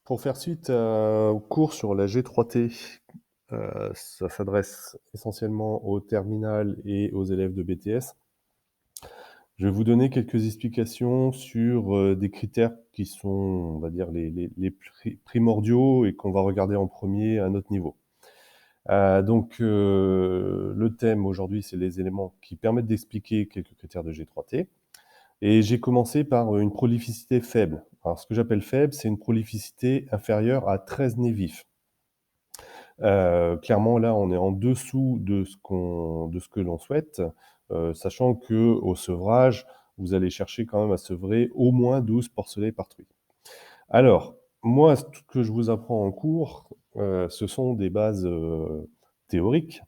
Pour faire suite au cours sur la G3T, ça s'adresse essentiellement aux terminales et aux élèves de BTS. Je vais vous donner quelques explications sur des critères qui sont, on va dire, les primordiaux et qu'on va regarder en premier à notre niveau. Le thème aujourd'hui, c'est les éléments qui permettent d'expliquer quelques critères de G3T. Et j'ai commencé par une prolificité faible. Alors, ce que j'appelle faible, c'est une prolificité inférieure à 13 nez vifs. Clairement, là, on est en dessous de ce que l'on souhaite, sachant qu'au sevrage, vous allez chercher quand même à sevrer au moins 12 porcelets par truie. Alors, moi, ce que je vous apprends en cours, ce sont des bases théoriques.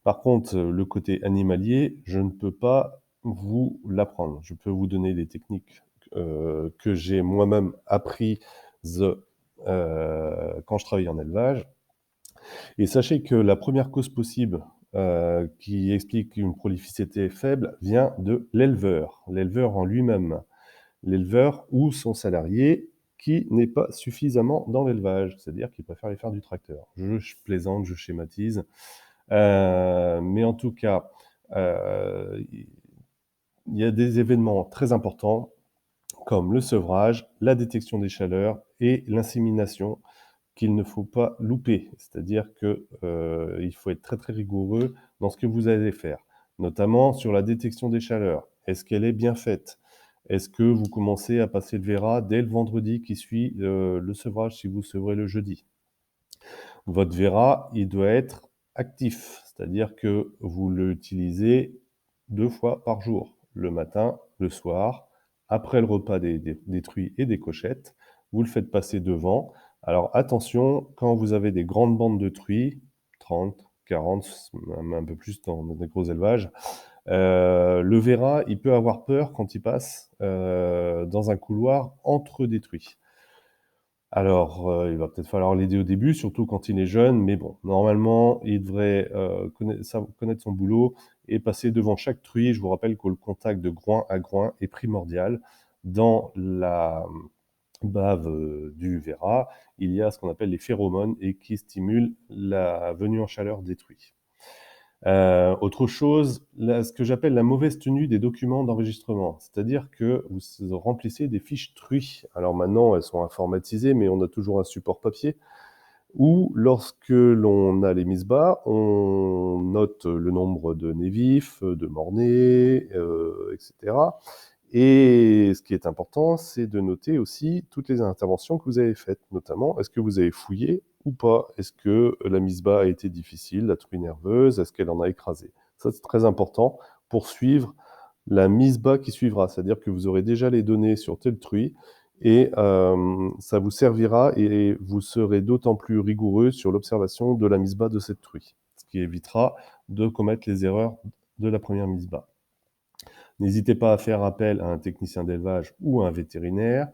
Par contre, le côté animalier, je ne peux pas vous l'apprendre. Je peux vous donner des techniques que j'ai moi-même apprises quand je travaille en élevage. Et sachez que la première cause possible qui explique une prolificité faible vient de l'éleveur en lui-même, l'éleveur ou son salarié qui n'est pas suffisamment dans l'élevage, c'est-à-dire qu'il préfère aller faire du tracteur. Je plaisante, je schématise, mais en tout cas, il y a des événements très importants comme le sevrage, la détection des chaleurs et l'insémination qu'il ne faut pas louper. C'est-à-dire que, il faut être très, très rigoureux dans ce que vous allez faire, notamment sur la détection des chaleurs. Est-ce qu'elle est bien faite? Est-ce que vous commencez à passer le Véra dès le vendredi qui suit, le sevrage si vous sevrez le jeudi? Votre Véra, il doit être actif, c'est-à-dire que vous l'utilisez 2 fois par jour, le matin, le soir, après le repas des truies et des cochettes. Vous le faites passer devant. Alors attention, quand vous avez des grandes bandes de truies, 30, 40, même un peu plus dans des gros élevages, le Véra, il peut avoir peur quand il passe, dans un couloir entre des truies. Alors, il va peut-être falloir l'aider au début, surtout quand il est jeune, mais bon, normalement, il devrait, connaître son boulot et passer devant chaque truie. Je vous rappelle que le contact de groin à groin est primordial. Dans la bave, du Véra, il y a ce qu'on appelle les phéromones et qui stimulent la venue en chaleur des truies. Autre chose, ce que j'appelle la mauvaise tenue des documents d'enregistrement. C'est-à-dire que vous remplissez des fiches truies. Alors maintenant, elles sont informatisées, mais on a toujours un support papier où, lorsque l'on a les mises bas, on note le nombre de nez vifs, de morts-nés, etc. Et ce qui est important, c'est de noter aussi toutes les interventions que vous avez faites, notamment, est-ce que vous avez fouillé ou pas? Est-ce que la mise bas a été difficile, la truie nerveuse, est-ce qu'elle en a écrasé? Ça, c'est très important pour suivre la mise bas qui suivra, c'est-à-dire que vous aurez déjà les données sur telle truie et ça vous servira et vous serez d'autant plus rigoureux sur l'observation de la mise bas de cette truie, ce qui évitera de commettre les erreurs de la première mise bas. N'hésitez pas à faire appel à un technicien d'élevage ou à un vétérinaire.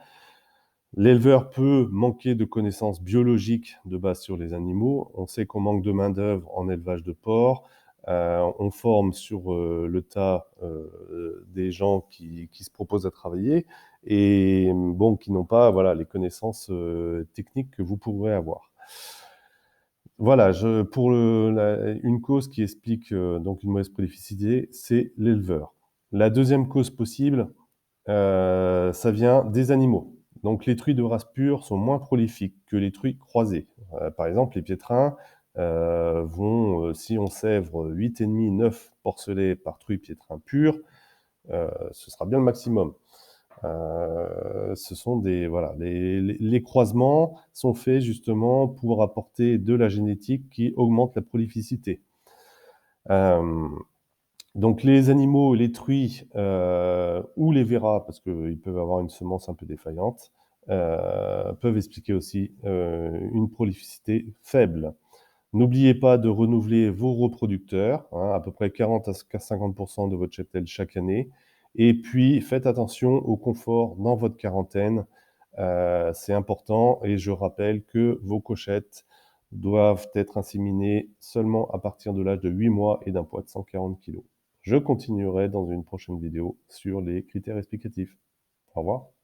L'éleveur peut manquer de connaissances biologiques de base sur les animaux. On sait qu'on manque de main-d'œuvre en élevage de porcs. On forme sur le tas des gens qui se proposent à travailler et bon, qui n'ont pas voilà, les connaissances techniques que vous pourrez avoir. Voilà, pour une cause qui explique donc une mauvaise prolificité, c'est l'éleveur. La deuxième cause possible, ça vient des animaux. Donc les truies de race pure sont moins prolifiques que les truies croisées. Par exemple, les piétrins vont, si on sèvre 8,5, 9 porcelets par truie piétrin pur, ce sera bien le maximum. Ce sont des voilà, les croisements sont faits justement pour apporter de la génétique qui augmente la prolificité. Donc les animaux, les truies ou les verras, parce qu'ils peuvent avoir une semence un peu défaillante, peuvent expliquer aussi une prolificité faible. N'oubliez pas de renouveler vos reproducteurs, hein, à peu près 40 à 50% de votre cheptel chaque année. Et puis, faites attention au confort dans votre quarantaine. C'est important et je rappelle que vos cochettes doivent être inséminées seulement à partir de l'âge de 8 mois et d'un poids de 140 kg. Je continuerai dans une prochaine vidéo sur les critères explicatifs. Au revoir.